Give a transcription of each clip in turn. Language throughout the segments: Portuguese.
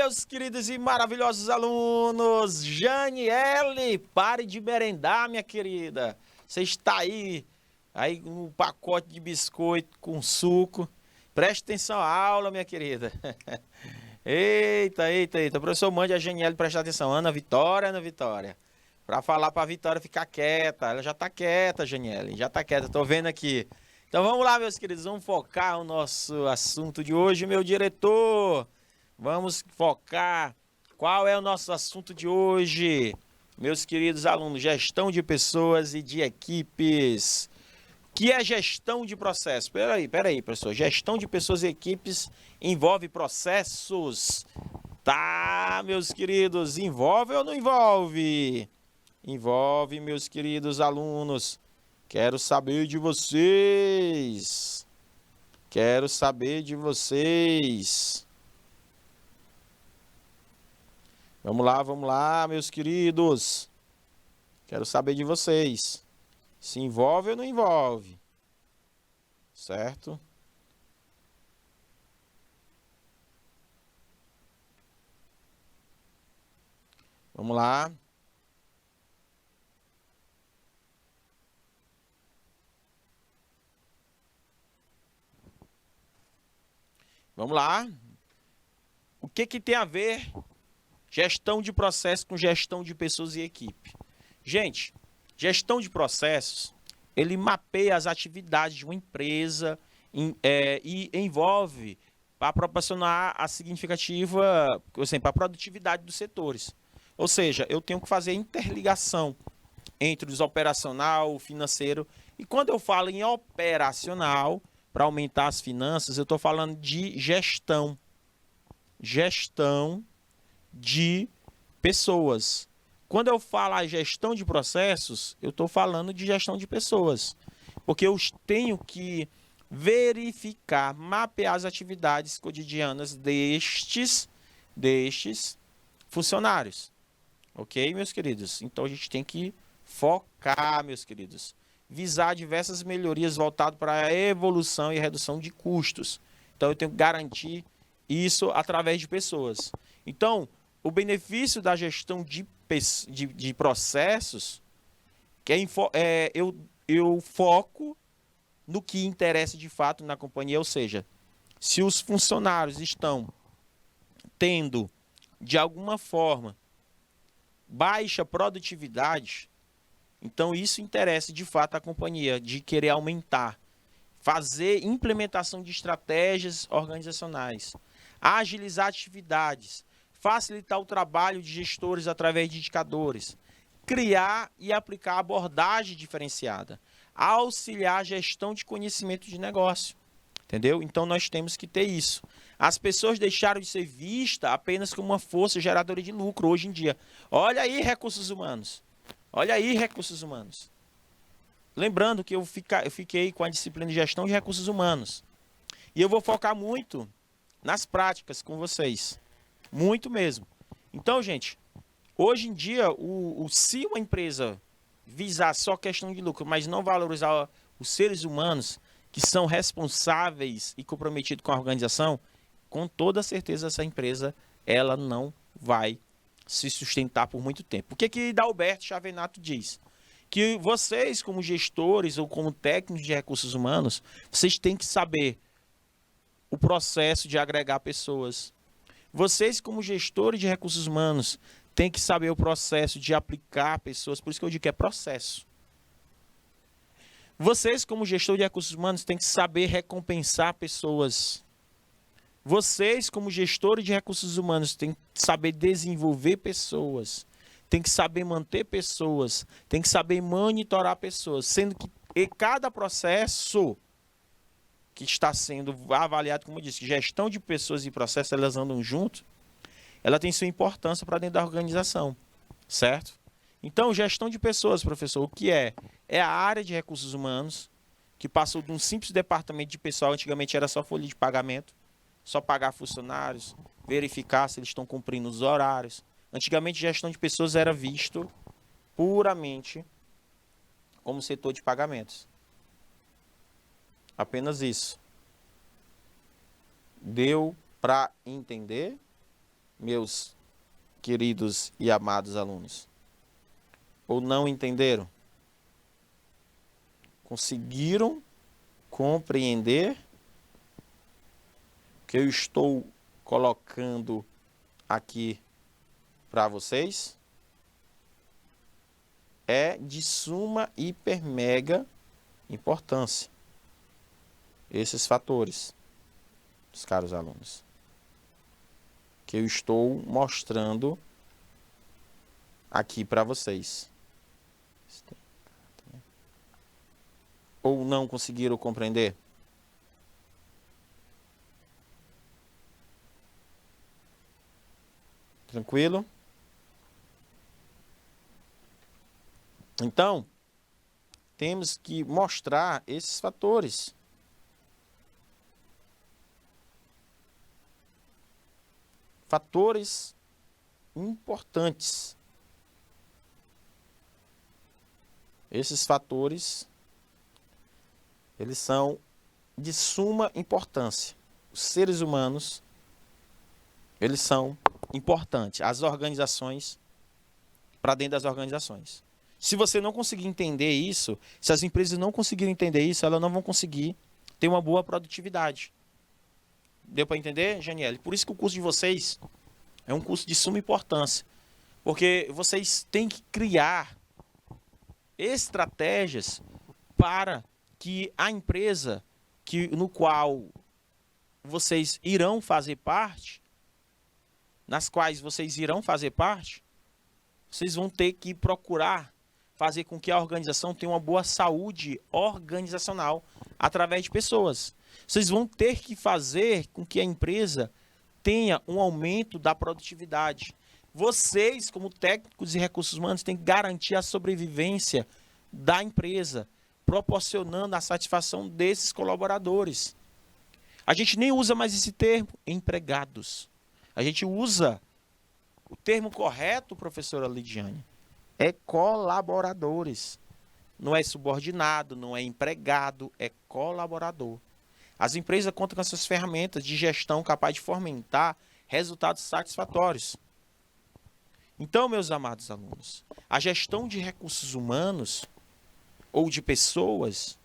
meus queridos e maravilhosos alunos! Janiele, pare de merendar, minha querida. Você está aí um pacote de biscoito com suco. Preste atenção à aula, minha querida. Eita. Professor, mande a Janiele prestar atenção. Ana Vitória. Para falar para a Vitória ficar quieta. Ela já está quieta, Janiele. Já está quieta, tô vendo aqui. Então vamos lá, meus queridos. Vamos focar o nosso assunto de hoje, meu diretor. Vamos focar. Qual é o nosso assunto de hoje? Meus queridos alunos, gestão de pessoas e de equipes. O que é gestão de processos? Peraí, professor. Gestão de pessoas e equipes envolve processos. Tá, meus queridos, envolve ou não envolve? Envolve, meus queridos alunos. Quero saber de vocês. Vamos lá, meus queridos. Quero saber de vocês. Se envolve ou não envolve? Certo? Vamos lá. Vamos lá. O que tem a ver gestão de processo com gestão de pessoas e equipe? Gente, gestão de processos, ele mapeia as atividades de uma empresa e envolve para proporcionar a significativa, a produtividade dos setores. Ou seja, eu tenho que fazer interligação entre os operacional, o financeiro. E quando eu falo em operacional, para aumentar as finanças, eu estou falando de gestão. Gestão de pessoas. Quando eu falo a gestão de processos, eu estou falando de gestão de pessoas. Porque eu tenho que verificar, mapear as atividades cotidianas destes funcionários. Ok, meus queridos? Então a gente tem que focar, meus queridos. Visar diversas melhorias voltadas para a evolução e redução de custos. Então eu tenho que garantir isso através de pessoas. Então, o benefício da gestão de processos eu foco no que interessa de fato na companhia, ou seja, se os funcionários estão tendo, de alguma forma, baixa produtividade, então isso interessa de fato à companhia, de querer aumentar, fazer implementação de estratégias organizacionais, agilizar atividades, facilitar o trabalho de gestores através de indicadores, criar e aplicar abordagem diferenciada, auxiliar a gestão de conhecimento de negócio. Entendeu? Então nós temos que ter isso. As pessoas deixaram de ser vistas apenas como uma força geradora de lucro hoje em dia. Olha aí, recursos humanos. Lembrando que eu fiquei com a disciplina de gestão de recursos humanos. E eu vou focar muito nas práticas com vocês. Muito mesmo. Então, gente, hoje em dia, se uma empresa visar só questão de lucro, mas não valorizar os seres humanos que são responsáveis e comprometidos com a organização, com toda certeza essa empresa ela não vai se sustentar por muito tempo. O que Dalberto Chavenato diz? Que vocês, como gestores ou como técnicos de recursos humanos, vocês têm que saber o processo de agregar pessoas. Vocês, como gestores de recursos humanos, têm que saber o processo de aplicar pessoas. Por isso que eu digo que é processo. Vocês, como gestor de recursos humanos, têm que saber recompensar pessoas. Vocês, como gestores de recursos humanos, têm que saber desenvolver pessoas. Tem que saber manter pessoas. Tem que saber monitorar pessoas. Sendo que cada processo que está sendo avaliado, como eu disse, gestão de pessoas e processos, elas andam junto, ela tem sua importância para dentro da organização, certo? Então, gestão de pessoas, professor, o que é? É a área de recursos humanos, que passou de um simples departamento de pessoal, antigamente era só folha de pagamento, só pagar funcionários, verificar se eles estão cumprindo os horários. Antigamente, gestão de pessoas era visto puramente como setor de pagamentos. Apenas isso. Deu para entender? meus queridos e amados alunos? Ou não entenderam? Conseguiram compreender o que eu estou colocando aqui para vocês? É de suma hiper mega importância esses fatores, os caros alunos, que eu estou mostrando aqui para vocês. Ou não conseguiram compreender? Tranquilo? Então, temos que mostrar esses fatores. Fatores importantes. Esses fatores, eles são de suma importância. Os seres humanos, eles são importantes. As organizações, para dentro das organizações. Se você não conseguir entender isso, se as empresas não conseguirem entender isso, elas não vão conseguir ter uma boa produtividade. Deu para entender, Janiele? Por isso que o curso de vocês é um curso de suma importância. Porque vocês têm que criar estratégias para que a empresa no qual vocês irão fazer parte, nas quais vocês irão fazer parte, vocês vão ter que procurar fazer com que a organização tenha uma boa saúde organizacional através de pessoas. Vocês vão ter que fazer com que a empresa tenha um aumento da produtividade. Vocês, como técnicos e recursos humanos, têm que garantir a sobrevivência da empresa, proporcionando a satisfação desses colaboradores. A gente nem usa mais esse termo, empregados. A gente usa o termo correto, professora Lidiane, é colaboradores. Não é subordinado, não é empregado, é colaborador. As empresas contam com essas ferramentas de gestão capazes de fomentar resultados satisfatórios. Então, meus amados alunos, a gestão de recursos humanos ou de pessoas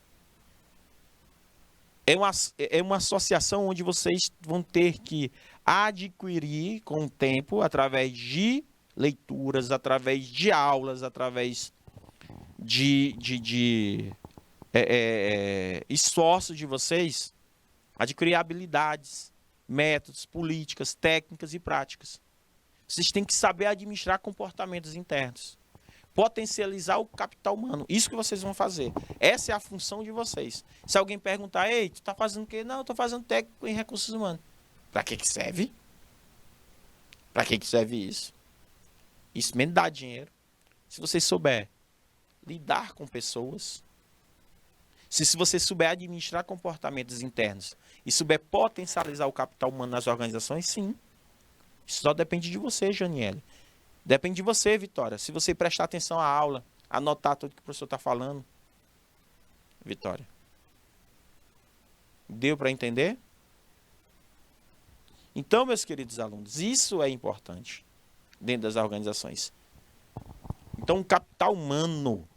é uma associação onde vocês vão ter que adquirir com o tempo, através de leituras, através de aulas, através de esforço de vocês, adquirir habilidades, métodos, políticas, técnicas e práticas. Vocês têm que saber administrar comportamentos internos, potencializar o capital humano. Isso que vocês vão fazer. Essa é a função de vocês. Se alguém perguntar, ei, tu tá fazendo o quê? Não, eu tô fazendo técnico em recursos humanos. Para que serve? Para que serve isso? Isso mesmo dá dinheiro. Se você souber lidar com pessoas, se você souber administrar comportamentos internos e souber potencializar o capital humano nas organizações, sim. Isso só depende de você, Janiele. Depende de você, Vitória. Se você prestar atenção à aula, anotar tudo que o professor está falando. Vitória. Deu para entender? Então, meus queridos alunos, isso é importante dentro das organizações. Então, o capital humano.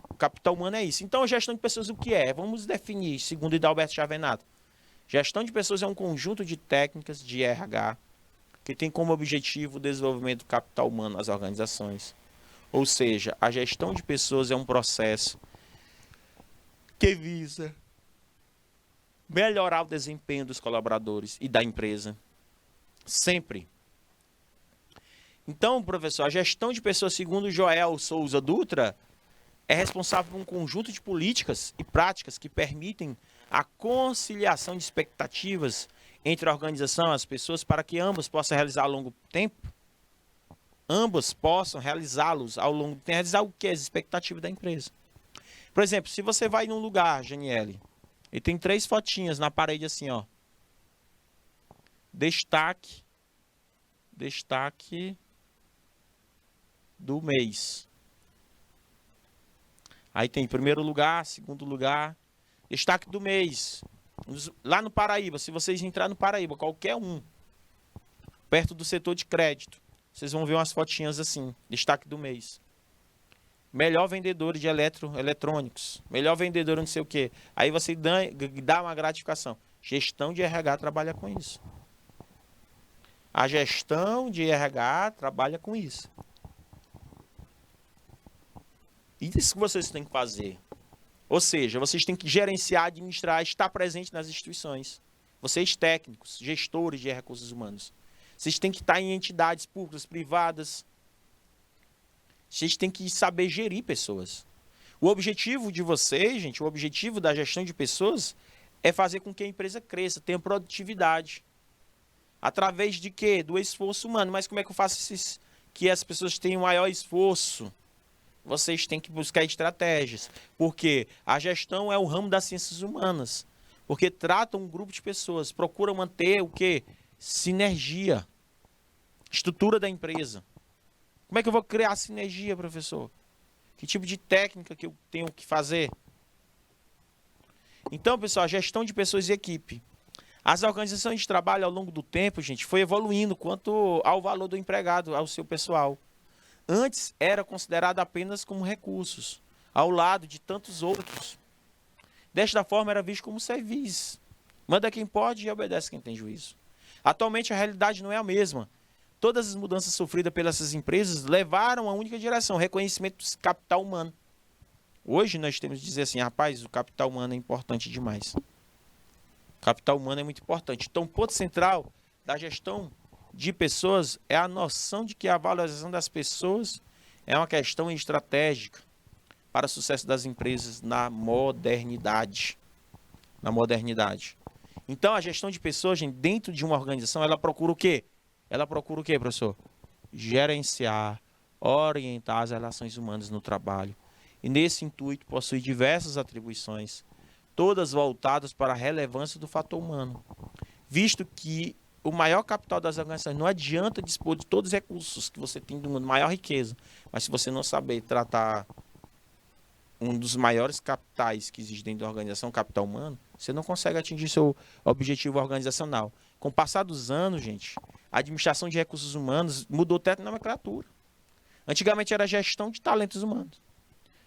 O capital humano é isso. Então, a gestão de pessoas, o que é? Vamos definir, segundo Hidalberto Chavenato. Gestão de pessoas é um conjunto de técnicas de RH que tem como objetivo o desenvolvimento do capital humano nas organizações. Ou seja, a gestão de pessoas é um processo que visa melhorar o desempenho dos colaboradores e da empresa. Sempre. Então, professor, a gestão de pessoas, segundo Joel Souza Dutra, é responsável por um conjunto de políticas e práticas que permitem a conciliação de expectativas entre a organização e as pessoas para que ambas possam realizar ao longo do tempo. Ambas possam realizá-los ao longo do tempo. Realizar o que? As expectativas da empresa. Por exemplo, se você vai num lugar, Janiele, e tem 3 fotinhas na parede assim, ó. Destaque do mês. Aí tem primeiro lugar, segundo lugar, destaque do mês. Lá no Paraíba, se vocês entrarem no Paraíba, qualquer um, perto do setor de crédito. Vocês vão ver umas fotinhas assim, destaque do mês. Melhor vendedor de eletrônicos, melhor vendedor não sei o quê. Aí você dá uma gratificação. Gestão de RH trabalha com isso. A gestão de RH trabalha com isso. Isso que vocês têm que fazer. Ou seja, vocês têm que gerenciar, administrar, estar presente nas instituições. Vocês técnicos, gestores de recursos humanos. Vocês têm que estar em entidades públicas, privadas. Vocês têm que saber gerir pessoas. O objetivo de vocês, gente, o objetivo da gestão de pessoas é fazer com que a empresa cresça, tenha produtividade. Através de quê? Do esforço humano. Mas como é que eu faço que as pessoas tenham maior esforço? Vocês têm que buscar estratégias. Porque a gestão é o ramo das ciências humanas. Porque trata um grupo de pessoas, procura manter o quê? Sinergia. Estrutura da empresa. Como é que eu vou criar sinergia, professor? Que tipo de técnica que eu tenho que fazer? Então, pessoal, a gestão de pessoas e equipe. As organizações de trabalho, ao longo do tempo, gente, foi evoluindo quanto ao valor do empregado, ao seu pessoal. Antes, era considerado apenas como recursos, ao lado de tantos outros. Desta forma, era visto como serviço. Manda quem pode e obedece quem tem juízo. Atualmente, a realidade não é a mesma. Todas as mudanças sofridas pelas empresas levaram a única direção, reconhecimento do capital humano. Hoje nós temos que dizer assim, rapaz, o capital humano é importante demais. O capital humano é muito importante. Então, o ponto central da gestão de pessoas é a noção de que a valorização das pessoas é uma questão estratégica para o sucesso das empresas na modernidade. Na modernidade. Então, a gestão de pessoas, gente, dentro de uma organização, ela procura o quê? Ela procura o quê, professor? Gerenciar, orientar as relações humanas no trabalho. E nesse intuito possui diversas atribuições, todas voltadas para a relevância do fator humano. Visto que o maior capital das organizações não adianta dispor de todos os recursos que você tem do mundo, maior riqueza, mas se você não saber tratar um dos maiores capitais que existe dentro da organização, o capital humano, você não consegue atingir seu objetivo organizacional. Com o passar dos anos, gente, a administração de recursos humanos mudou até a nomenclatura. Antigamente era gestão de talentos humanos.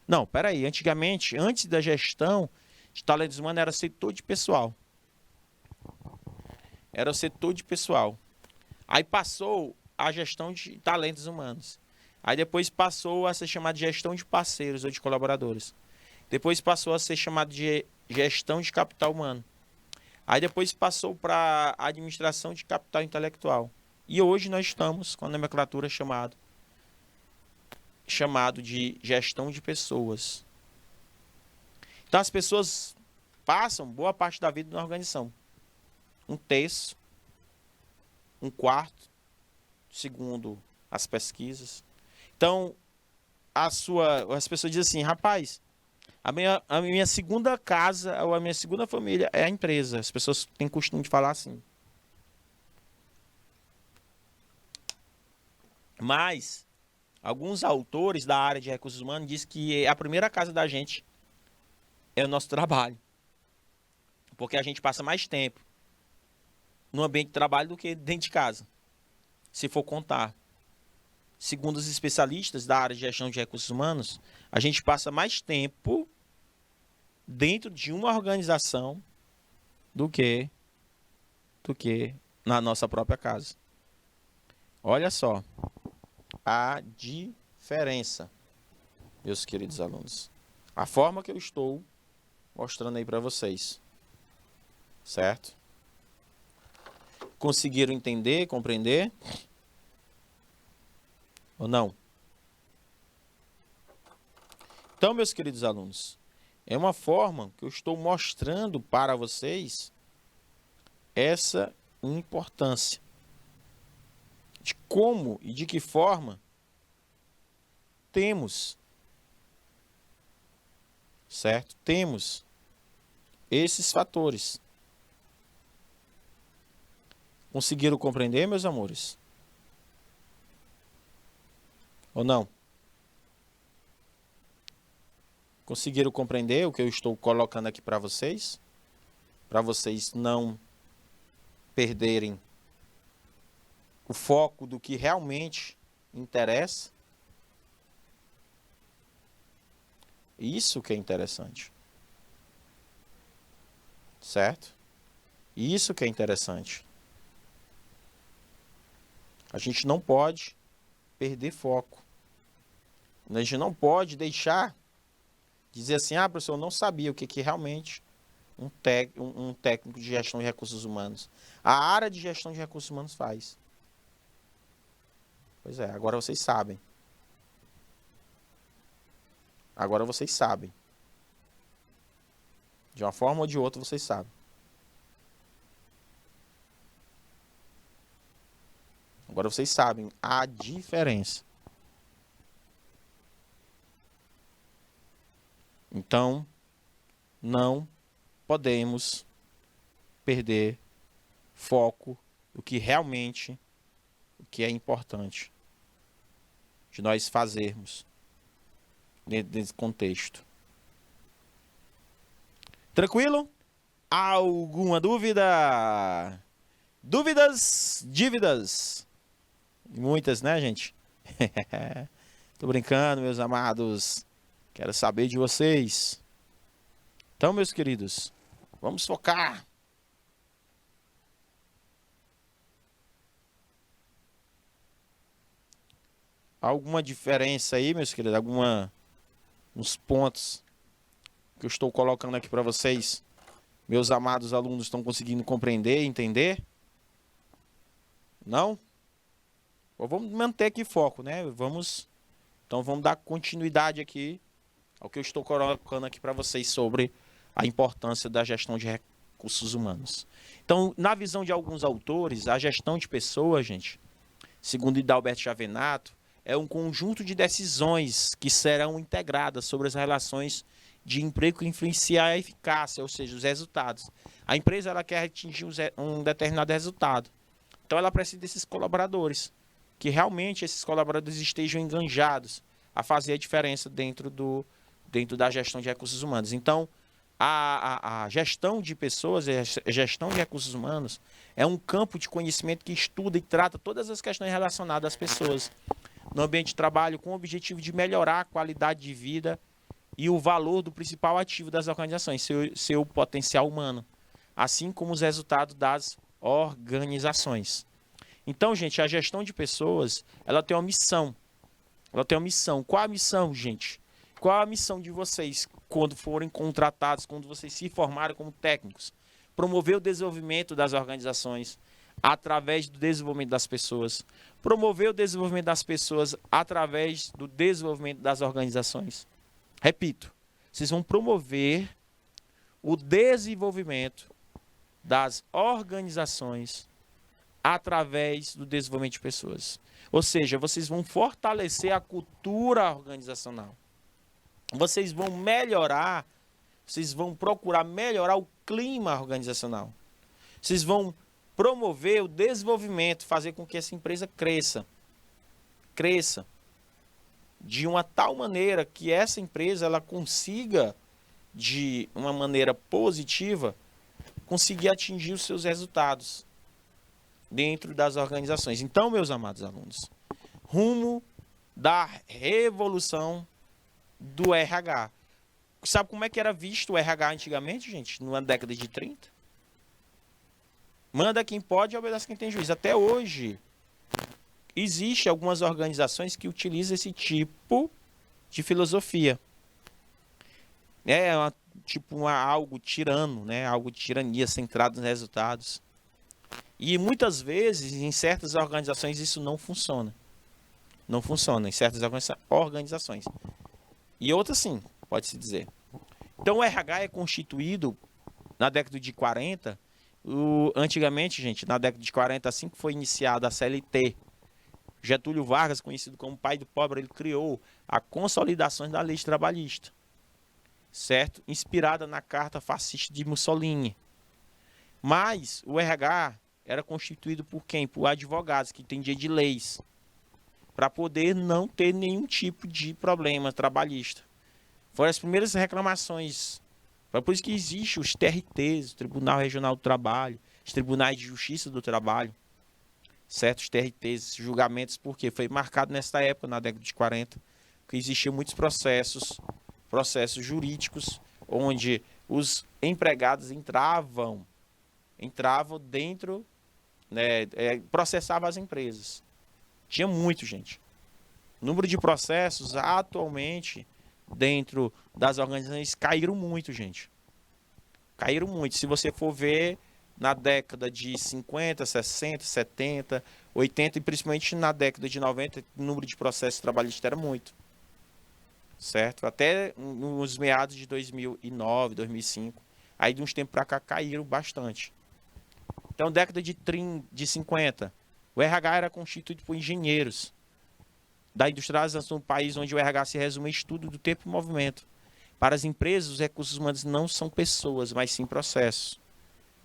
Não, peraí. Antigamente, antes da gestão de talentos humanos, era setor de pessoal. Era o setor de pessoal. Aí passou a gestão de talentos humanos. Aí depois passou a ser chamado de gestão de parceiros ou de colaboradores. Depois passou a ser chamado de gestão de capital humano. Aí depois passou para a administração de capital intelectual. E hoje nós estamos com a nomenclatura chamado de gestão de pessoas. Então as pessoas passam boa parte da vida na organização. Um terço, um quarto, segundo as pesquisas. Então, as pessoas dizem assim, rapaz, a minha segunda casa ou a minha segunda família é a empresa. As pessoas têm costume de falar assim. Mas alguns autores da área de recursos humanos dizem que a primeira casa da gente é o nosso trabalho. Porque a gente passa mais tempo no ambiente de trabalho do que dentro de casa, se for contar. Segundo os especialistas da área de gestão de recursos humanos, a gente passa mais tempo dentro de uma organização do que na nossa própria casa. Olha só a diferença, meus queridos alunos. A forma que eu estou mostrando aí para vocês. Certo? Conseguiram entender, compreender? Ou não? Então, meus queridos alunos, é uma forma que eu estou mostrando para vocês essa importância de como e de que forma temos, certo? Temos esses fatores. Conseguiram compreender, meus amores? Ou não? Conseguiram compreender o que eu estou colocando aqui para vocês? Para vocês não perderem o foco do que realmente interessa. Isso que é interessante. Certo? Isso que é interessante. A gente não pode perder foco. A gente não pode deixar dizer assim, professor, eu não sabia o que realmente um técnico de gestão de recursos humanos. A área de gestão de recursos humanos faz. Pois é, agora vocês sabem. Agora vocês sabem. De uma forma ou de outra vocês sabem. Agora vocês sabem a diferença. Então, não podemos perder foco do que realmente, o que é importante de nós fazermos dentro desse contexto. Tranquilo? Alguma dúvida? Dúvidas? Dívidas? Muitas, né, gente? Tô brincando, meus amados. Quero saber de vocês. Então, meus queridos, vamos focar. Alguma diferença aí, meus queridos? Uns pontos que eu estou colocando aqui para vocês? Meus amados alunos estão conseguindo compreender, entender? Não? Vamos manter aqui foco, né? Então vamos dar continuidade aqui ao que eu estou colocando aqui para vocês sobre a importância da gestão de recursos humanos. Então, na visão de alguns autores, a gestão de pessoas, gente, segundo Hidalberto Chavenato, é um conjunto de decisões que serão integradas sobre as relações de emprego que influenciar a eficácia, ou seja, os resultados. A empresa ela quer atingir um determinado resultado. Então ela precisa desses colaboradores, que realmente esses colaboradores estejam enganjados a fazer a diferença dentro da gestão de recursos humanos. Então, a gestão de pessoas, a gestão de recursos humanos, é um campo de conhecimento que estuda e trata todas as questões relacionadas às pessoas no ambiente de trabalho com o objetivo de melhorar a qualidade de vida e o valor do principal ativo das organizações, seu potencial humano, assim como os resultados das organizações. Então, gente, a gestão de pessoas, ela tem uma missão. Ela tem uma missão. Qual a missão, gente? Qual a missão de vocês quando forem contratados, quando vocês se formarem como técnicos? Promover o desenvolvimento das organizações através do desenvolvimento das pessoas. Promover o desenvolvimento das pessoas através do desenvolvimento das organizações. Repito, vocês vão promover o desenvolvimento das organizações através do desenvolvimento de pessoas. Ou seja, vocês vão fortalecer a cultura organizacional. Vocês vão melhorar, vocês vão procurar melhorar o clima organizacional. Vocês vão promover o desenvolvimento, fazer com que essa empresa cresça de uma tal maneira que essa empresa ela consiga, de uma maneira positiva, conseguir atingir os seus resultados dentro das organizações. Então, meus amados alunos, rumo da revolução do RH. Sabe como é que era visto o RH antigamente, gente? Na década de 30? Manda quem pode e obedece quem tem juízo. Até hoje, existem algumas organizações que utilizam esse tipo de filosofia. É algo tirano, né? Algo de tirania centrado nos resultados. E muitas vezes, em certas organizações, isso não funciona. Não funciona em certas organizações. E outras sim, pode-se dizer. Então o RH é constituído na década de 40. Antigamente, gente, na década de 40, assim que foi iniciada a CLT, Getúlio Vargas, conhecido como pai do pobre, ele criou a consolidação da lei trabalhista, certo? Inspirada na carta fascista de Mussolini. Mas o RH era constituído por quem? Por advogados que entendiam de leis, para poder não ter nenhum tipo de problema trabalhista. Foram as primeiras reclamações. Foi por isso que existe os TRTs, o Tribunal Regional do Trabalho, os Tribunais de Justiça do Trabalho, certos TRTs, julgamentos, porque foi marcado nessa época, na década de 40, que existiam muitos processos jurídicos, onde os empregados entravam dentro, né, processavam as empresas. Tinha muito, gente. O número de processos atualmente dentro das organizações caíram muito, gente. Caíram muito. Se você for ver na década de 50, 60, 70, 80 e principalmente na década de 90, o número de processos trabalhistas era muito. Certo? Até nos meados de 2009, 2005. Aí de uns tempos para cá caíram bastante. Então, década de 50, o RH era constituído por engenheiros da industrialização do país, onde o RH se resume a estudo do tempo e movimento. Para as empresas, os recursos humanos não são pessoas, mas sim processos.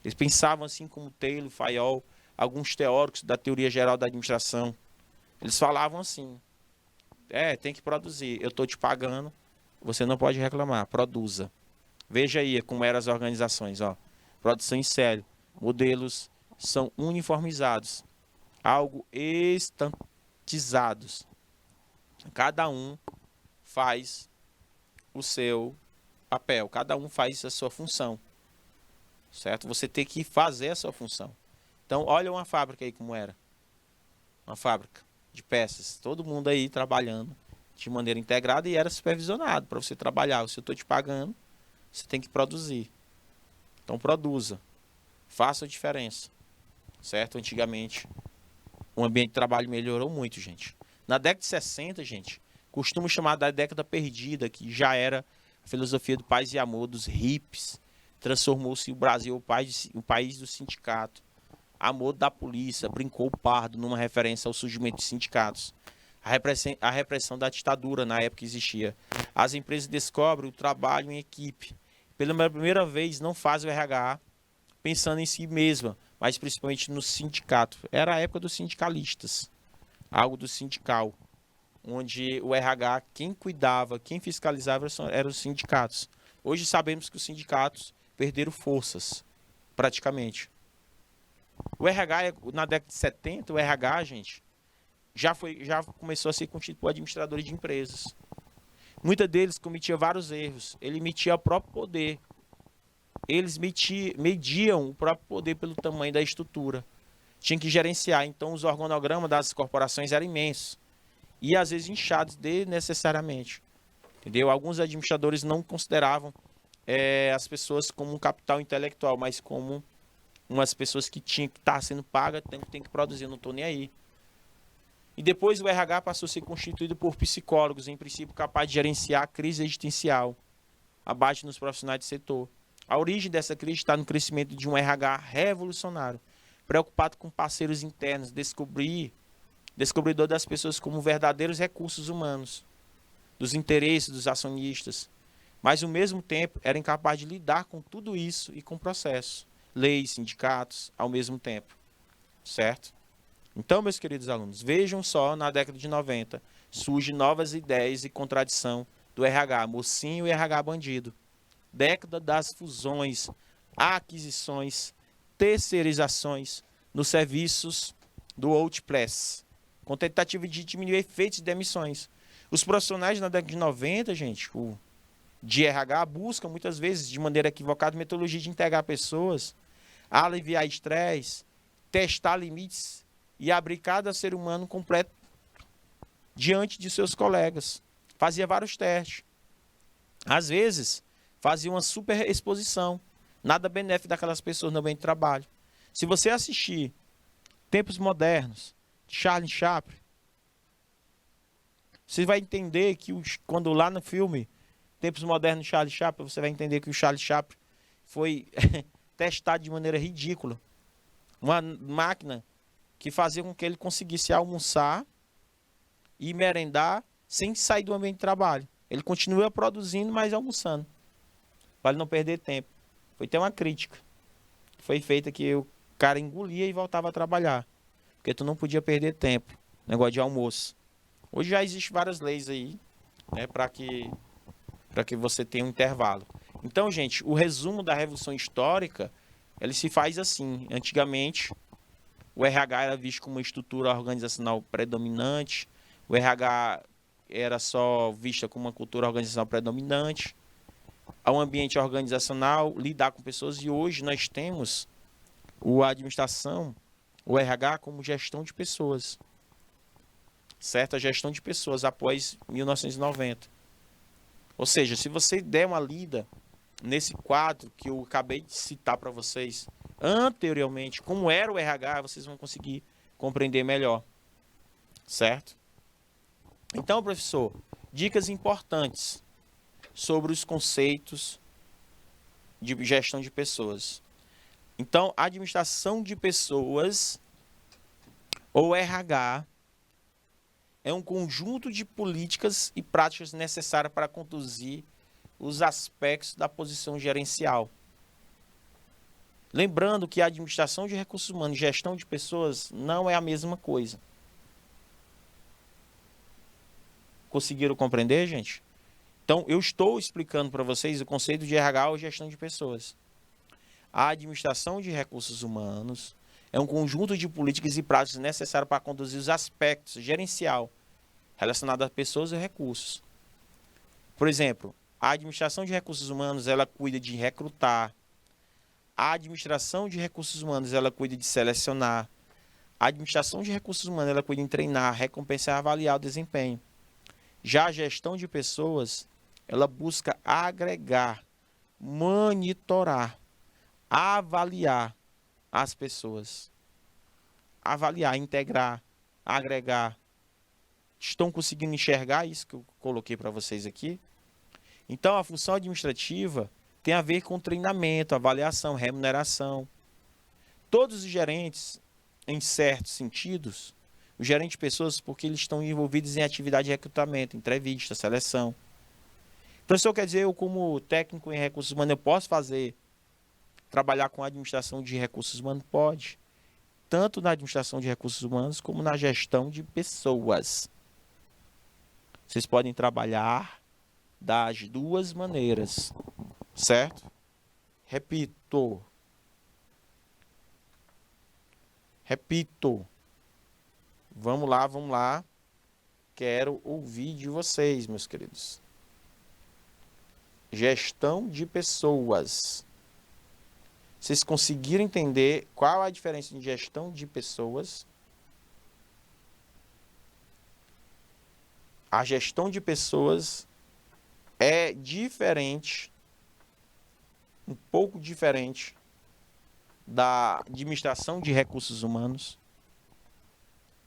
Eles pensavam assim como Taylor, Fayol, alguns teóricos da teoria geral da administração. Eles falavam assim: tem que produzir, eu estou te pagando, você não pode reclamar, produza. Veja aí como eram as organizações, ó. Produção em série, modelos são uniformizados, algo estantizados. Cada um faz o seu papel, cada um faz a sua função, certo? Você tem que fazer a sua função. Então, olha uma fábrica aí como era. Uma fábrica de peças, todo mundo aí trabalhando de maneira integrada e era supervisionado para você trabalhar. Se eu estou te pagando, você tem que produzir. Então, produza. Faça a diferença, certo? Antigamente, o ambiente de trabalho melhorou muito, gente. Na década de 60, gente, costumo chamar da década perdida, que já era a filosofia do paz e amor dos hippies. Transformou-se o Brasil o país do sindicato. Amor da polícia, brincou o pardo numa referência ao surgimento de sindicatos. A repressão da ditadura na época existia. As empresas descobrem o trabalho em equipe. Pela primeira vez não fazem o RH pensando em si mesma, mas principalmente no sindicato. Era a época dos sindicalistas. Algo do sindical, onde o RH, quem cuidava, quem fiscalizava eram os sindicatos. Hoje sabemos que os sindicatos perderam forças, praticamente. O RH, na década de 70, o RH, gente, já começou a ser constituído por administradores de empresas. Muitos deles cometiam vários erros. Ele metia o próprio poder. Eles mediam o próprio poder pelo tamanho da estrutura. Tinha que gerenciar. Então, os organogramas das corporações eram imensos. E, às vezes, inchados desnecessariamente. Entendeu? Alguns administradores não consideravam as pessoas como um capital intelectual, mas como umas pessoas que tinham que estar sendo pagas, tem que produzir, não estou nem aí. E depois o RH passou a ser constituído por psicólogos, em princípio capazes de gerenciar a crise existencial, abate nos profissionais do setor. A origem dessa crise está no crescimento de um RH revolucionário, preocupado com parceiros internos, descobridor das pessoas como verdadeiros recursos humanos, dos interesses dos acionistas, mas ao mesmo tempo era incapaz de lidar com tudo isso e com processos, leis, sindicatos, ao mesmo tempo, certo? Então, meus queridos alunos, vejam só, na década de 90, surgem novas ideias e contradição do RH mocinho e RH bandido. Década das fusões, aquisições, terceirizações nos serviços do outplus, com tentativa de diminuir efeitos de demissões. Os profissionais na década de 90, gente, de RH, buscam muitas vezes, de maneira equivocada, metodologia de integrar pessoas, aliviar estresse, testar limites e abrir cada ser humano completo diante de seus colegas. Fazia vários testes. Às vezes, fazia uma super exposição. Nada benéfico daquelas pessoas no ambiente de trabalho. Se você assistir Tempos Modernos, Charlie Chaplin, você vai entender que quando lá no filme Tempos Modernos de Charlie Chaplin, você vai entender que o Charlie Chaplin foi testado de maneira ridícula. Uma máquina que fazia com que ele conseguisse almoçar e merendar sem sair do ambiente de trabalho. Ele continua produzindo, mas almoçando, para ele não perder tempo. Foi até uma crítica. Foi feita que o cara engolia e voltava a trabalhar, porque tu não podia perder tempo, negócio de almoço. Hoje já existem várias leis aí, né, para que você tenha um intervalo. Então, gente, o resumo da Revolução Histórica, ele se faz assim. Antigamente, O RH era visto como uma estrutura organizacional predominante. O RH era só vista como uma cultura organizacional predominante. Ao ambiente organizacional, lidar com pessoas. E hoje nós temos a administração, o RH, como gestão de pessoas. Certo? A gestão de pessoas após 1990. Ou seja, se você der uma lida nesse quadro que eu acabei de citar para vocês anteriormente, como era o RH, vocês vão conseguir compreender melhor. Certo? Então, professor, dicas importantes sobre os conceitos de gestão de pessoas. Então, administração de pessoas, ou RH, é um conjunto de políticas e práticas necessárias para conduzir os aspectos da posição gerencial. Lembrando que a administração de recursos humanos e gestão de pessoas não é a mesma coisa. Conseguiram compreender, gente? Então, eu estou explicando para vocês o conceito de RH ou gestão de pessoas. A administração de recursos humanos é um conjunto de políticas e práticas necessárias para conduzir os aspectos gerencial relacionados a pessoas e recursos. Por exemplo, a administração de recursos humanos, ela cuida de recrutar. A administração de recursos humanos, ela cuida de selecionar. A administração de recursos humanos, ela cuida de treinar, recompensar e avaliar o desempenho. Já a gestão de pessoas, ela busca agregar, monitorar, avaliar as pessoas. Avaliar, integrar, agregar. Estão conseguindo enxergar isso que eu coloquei para vocês aqui? Então, a função administrativa tem a ver com treinamento, avaliação, remuneração. Todos os gerentes, em certos sentidos, os gerentes de pessoas, porque eles estão envolvidos em atividade de recrutamento, entrevista, seleção. Professor, quer dizer, eu como técnico em recursos humanos, eu posso trabalhar com a administração de recursos humanos? Pode. Tanto na administração de recursos humanos, como na gestão de pessoas. Vocês podem trabalhar das duas maneiras, certo? Repito. Vamos lá. Quero ouvir de vocês, meus queridos. Gestão de pessoas. Vocês conseguiram entender qual a diferença de gestão de pessoas? A gestão de pessoas é diferente, um pouco diferente da administração de recursos humanos,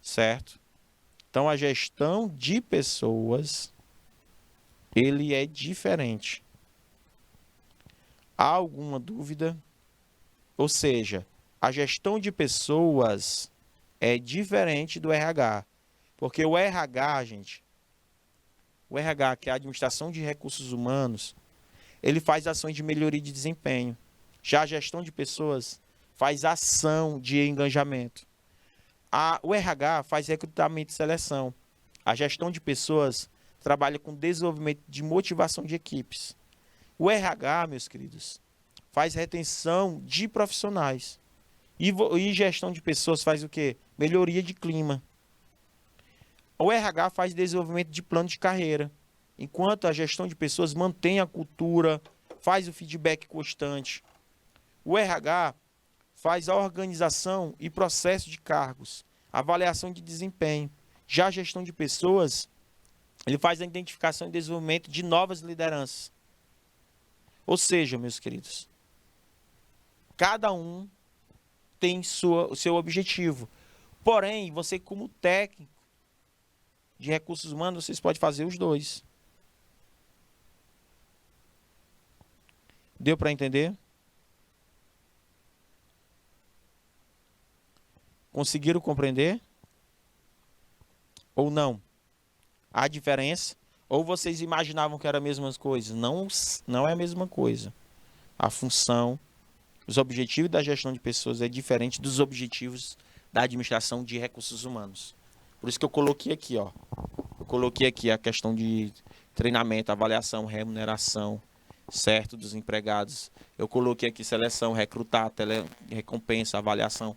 certo? Então, a gestão de pessoas, ele é diferente. Há alguma dúvida? Ou seja, a gestão de pessoas é diferente do RH. Porque o RH, gente, o RH, que é a administração de recursos humanos, ele faz ações de melhoria de desempenho. Já a gestão de pessoas faz ação de engajamento. O RH faz recrutamento e seleção. A gestão de pessoas trabalha com desenvolvimento de motivação de equipes. O RH, meus queridos, faz retenção de profissionais. E gestão de pessoas faz o quê? Melhoria de clima. O RH faz desenvolvimento de plano de carreira, enquanto a gestão de pessoas mantém a cultura, faz o feedback constante. O RH faz a organização e processo de cargos, avaliação de desempenho. Já a gestão de pessoas, ele faz a identificação e desenvolvimento de novas lideranças. Ou seja, meus queridos, cada um tem o seu objetivo. Porém, você como técnico de recursos humanos, vocês podem fazer os dois. Deu para entender? Conseguiram compreender? Ou não? Há diferença? Ou vocês imaginavam que era a mesma coisa? Não, não é a mesma coisa. A função, os objetivos da gestão de pessoas é diferente dos objetivos da administração de recursos humanos. Por isso que eu coloquei aqui, ó. Eu coloquei aqui a questão de treinamento, avaliação, remuneração, certo, dos empregados. Eu coloquei aqui seleção, recrutar, recompensa, avaliação.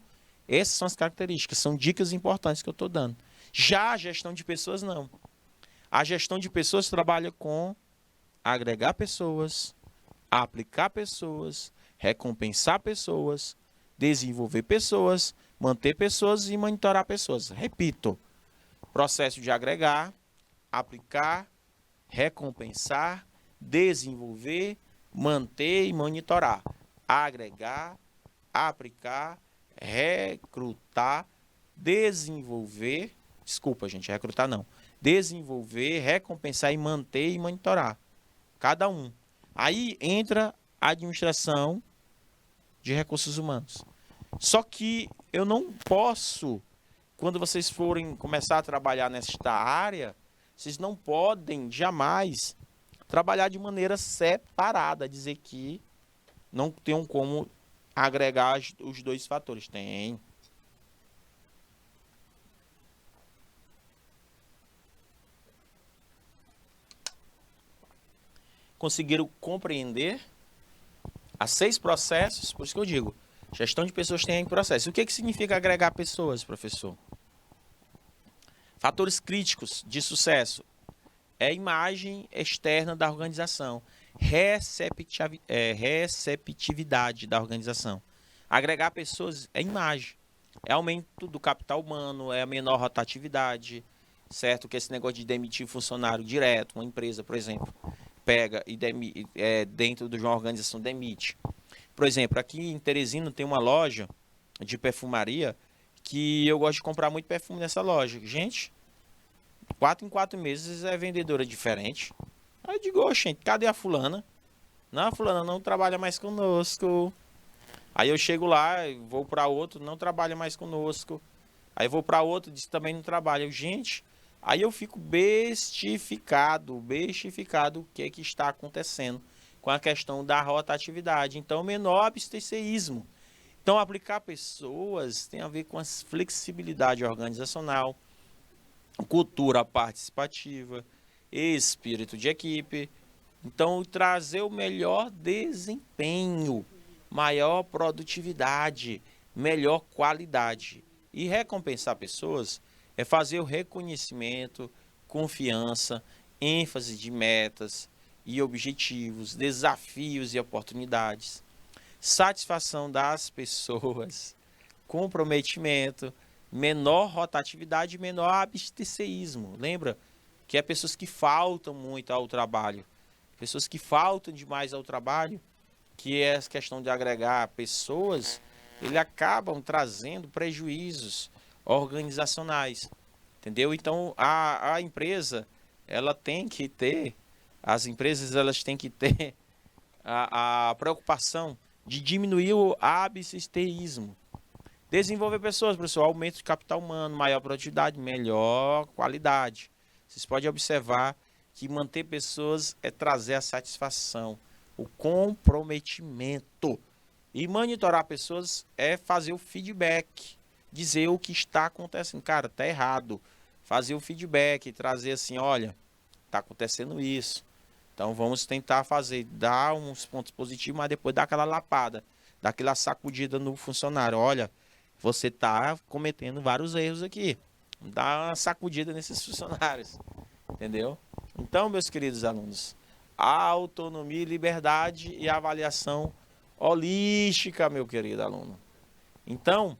Essas são as características, são dicas importantes que eu estou dando. Já a gestão de pessoas, não. A gestão de pessoas trabalha com agregar pessoas, aplicar pessoas, recompensar pessoas, desenvolver pessoas, manter pessoas e monitorar pessoas. Repito, processo de agregar, aplicar, recompensar, desenvolver, manter e monitorar. Agregar, aplicar, recrutar, desenvolver, desculpa gente, recrutar não, desenvolver, recompensar e manter e monitorar. Cada um. Aí entra a administração de recursos humanos. Só que eu não posso, quando vocês forem começar a trabalhar nesta área, vocês não podem jamais trabalhar de maneira separada, dizer que não tem como agregar os dois fatores. Tem. Conseguiram compreender há 6 processos, por isso que eu digo, gestão de pessoas tem processos. O que significa agregar pessoas, professor? Fatores críticos de sucesso é a imagem externa da organização, receptividade da organização. Agregar pessoas é imagem, é aumento do capital humano, é a menor rotatividade, certo? Que esse negócio de demitir funcionário direto, uma empresa, por exemplo, pega e dentro de uma organização demite. Por exemplo, aqui em Teresina tem uma loja de perfumaria que eu gosto de comprar muito perfume nessa loja. Gente, 4 em 4 meses é vendedora diferente. Aí eu digo, gente, cadê a fulana? Não, a fulana não trabalha mais conosco. Aí eu chego lá, vou para outro, não trabalha mais conosco. Aí eu vou para outro, diz que também não trabalha. Gente, aí eu fico bestificado o que está acontecendo com a questão da rotatividade. Então, menor abstencionismo. Então, aplicar pessoas tem a ver com a flexibilidade organizacional, cultura participativa, espírito de equipe. Então, trazer o melhor desempenho, maior produtividade, melhor qualidade. E recompensar pessoas é fazer o reconhecimento, confiança, ênfase de metas e objetivos, desafios e oportunidades, satisfação das pessoas, comprometimento, menor rotatividade e menor abstencionismo. Lembra que é pessoas que faltam muito ao trabalho, pessoas que faltam demais ao trabalho, que é a questão de agregar pessoas, eles acabam trazendo prejuízos organizacionais, entendeu? Então a empresa, ela tem que ter, as empresas elas têm que ter a preocupação de diminuir o absenteísmo. Desenvolver pessoas, professor, aumento de capital humano, maior produtividade, melhor qualidade. Vocês podem observar que manter pessoas é trazer a satisfação, o comprometimento. E monitorar pessoas é fazer o feedback, dizer o que está acontecendo. Cara, tá errado. Fazer o feedback, trazer assim, olha, tá acontecendo isso. Então vamos tentar fazer, dar uns pontos positivos, mas depois dar aquela lapada, dar aquela sacudida no funcionário. Olha, você tá cometendo vários erros aqui. Dá uma sacudida nesses funcionários. Entendeu? Então, meus queridos alunos, autonomia, liberdade e avaliação holística, meu querido aluno. Então,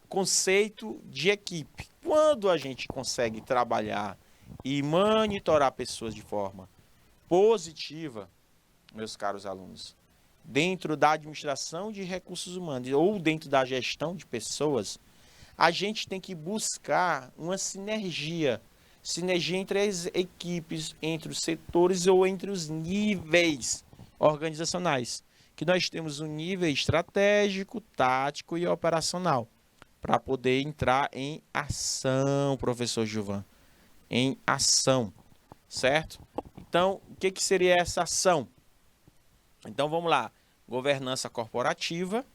conceito de equipe. Quando a gente consegue trabalhar e monitorar pessoas de forma positiva, meus caros alunos, dentro da administração de recursos humanos ou dentro da gestão de pessoas, a gente tem que buscar uma sinergia entre as equipes, entre os setores ou entre os níveis organizacionais. Que nós temos um nível estratégico, tático e operacional, para poder entrar em ação, professor Gilvan, em ação, certo? Então, o que seria essa ação? Então, vamos lá. Governança corporativa,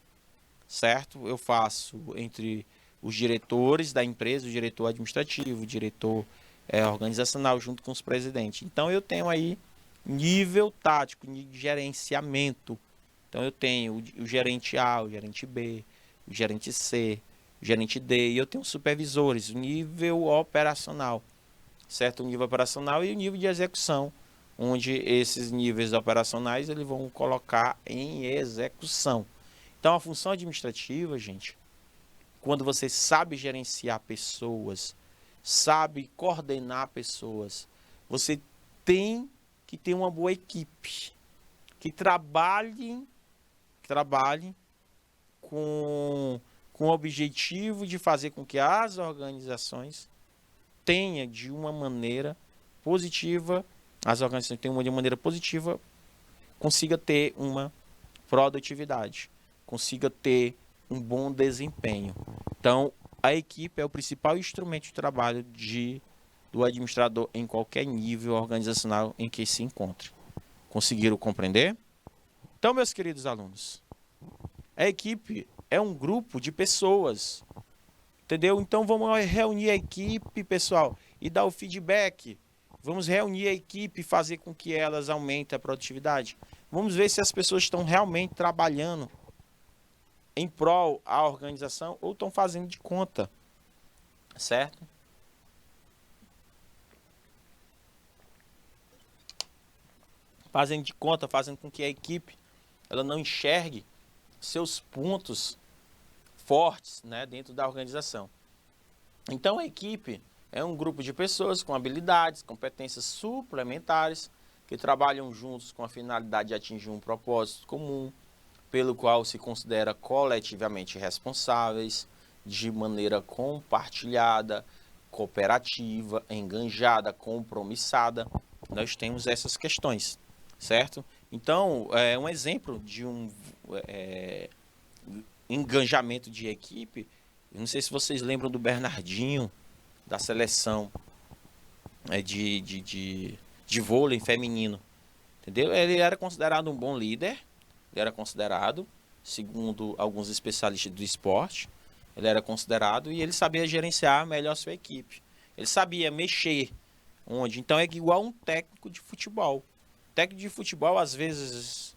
certo? Eu faço entre os diretores da empresa, o diretor administrativo, o diretor organizacional, junto com os presidentes. Então, eu tenho aí nível tático, nível de gerenciamento. Então, eu tenho o gerente A, o gerente B, o gerente C, o gerente D, e eu tenho supervisores, o nível operacional, certo? O nível operacional e o nível de execução, onde esses níveis operacionais eles vão colocar em execução. Então, a função administrativa, gente, quando você sabe gerenciar pessoas, sabe coordenar pessoas, você tem que ter uma boa equipe que trabalhe com o objetivo de fazer com que as organizações tenham de uma maneira positiva, as organizações tenham de uma maneira positiva, consiga ter uma produtividade, consiga ter um bom desempenho. Então, a equipe é o principal instrumento de trabalho do administrador em qualquer nível organizacional em que se encontre. Conseguiram compreender? Então, meus queridos alunos, a equipe é um grupo de pessoas, entendeu? Então, vamos reunir a equipe, pessoal, e dar o feedback. Vamos reunir a equipe e fazer com que elas aumentem a produtividade. Vamos ver se as pessoas estão realmente trabalhando em prol à organização ou estão fazendo de conta, certo? Fazendo de conta, fazendo com que a equipe ela não enxergue seus pontos fortes, né, dentro da organização. Então, a equipe é um grupo de pessoas com habilidades, competências suplementares que trabalham juntos com a finalidade de atingir um propósito comum, pelo qual se considera coletivamente responsáveis, de maneira compartilhada, cooperativa, enganjada, compromissada. Nós temos essas questões, certo? Então, um exemplo de um engajamento de equipe, eu não sei se vocês lembram do Bernardinho, da seleção de vôlei feminino, entendeu? Ele era considerado um bom líder, ele era considerado, segundo alguns especialistas do esporte, ele era considerado e ele sabia gerenciar melhor a sua equipe. Ele sabia mexer onde. Então é igual um técnico de futebol. O técnico de futebol, às vezes,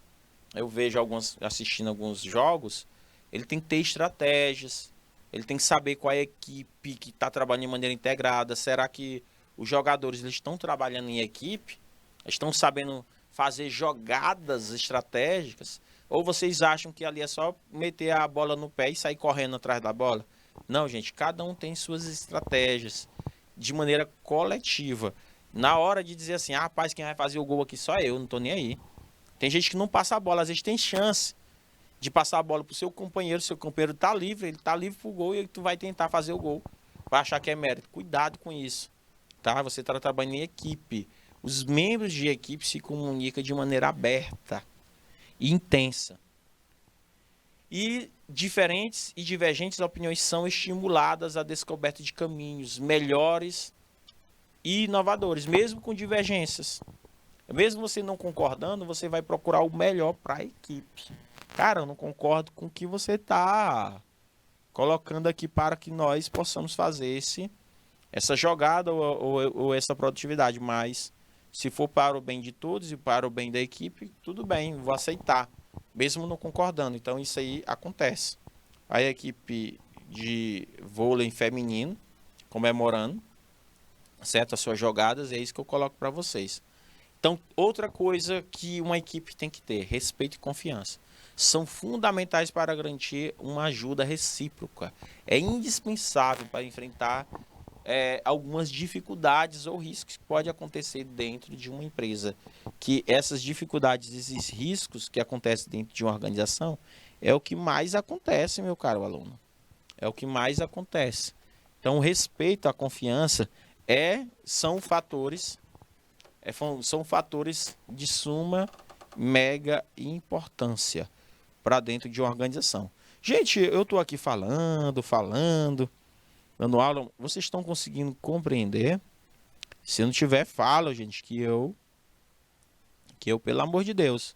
eu vejo assistindo alguns jogos, ele tem que ter estratégias, ele tem que saber qual é a equipe que está trabalhando de maneira integrada. Será que os jogadores eles estão trabalhando em equipe? Estão sabendo fazer jogadas estratégicas? Ou vocês acham que ali é só meter a bola no pé e sair correndo atrás da bola? Não, gente, cada um tem suas estratégias de maneira coletiva. Na hora de dizer assim, rapaz, quem vai fazer o gol aqui só eu, não tô nem aí. Tem gente que não passa a bola, às vezes tem chance de passar a bola pro seu companheiro tá livre, ele tá livre pro gol e tu vai tentar fazer o gol. Vai achar que é mérito. Cuidado com isso, tá? Você tá trabalhando em equipe. Os membros de equipe se comunicam de maneira aberta e intensa. E diferentes e divergentes opiniões são estimuladas à descoberta de caminhos melhores e inovadores, mesmo com divergências. Mesmo você não concordando, você vai procurar o melhor para a equipe. Cara, eu não concordo com o que você está colocando aqui para que nós possamos fazer essa jogada ou essa produtividade, mas se for para o bem de todos e para o bem da equipe, tudo bem, vou aceitar, mesmo não concordando. Então isso aí acontece. A equipe de vôlei feminino comemorando, certo, as suas jogadas, é isso que eu coloco para vocês. Então, outra coisa que uma equipe tem que ter, respeito e confiança, são fundamentais para garantir uma ajuda recíproca. É indispensável para enfrentar algumas dificuldades ou riscos que podem acontecer dentro de uma empresa. Que essas dificuldades, esses riscos que acontecem dentro de uma organização, é o que mais acontece, meu caro aluno. É o que mais acontece. Então, o respeito, a confiança são fatores de suma mega importância para dentro de uma organização. Gente, eu estou aqui falando, dando aula. Vocês estão conseguindo compreender? Se não tiver, fala, gente, que eu, pelo amor de Deus,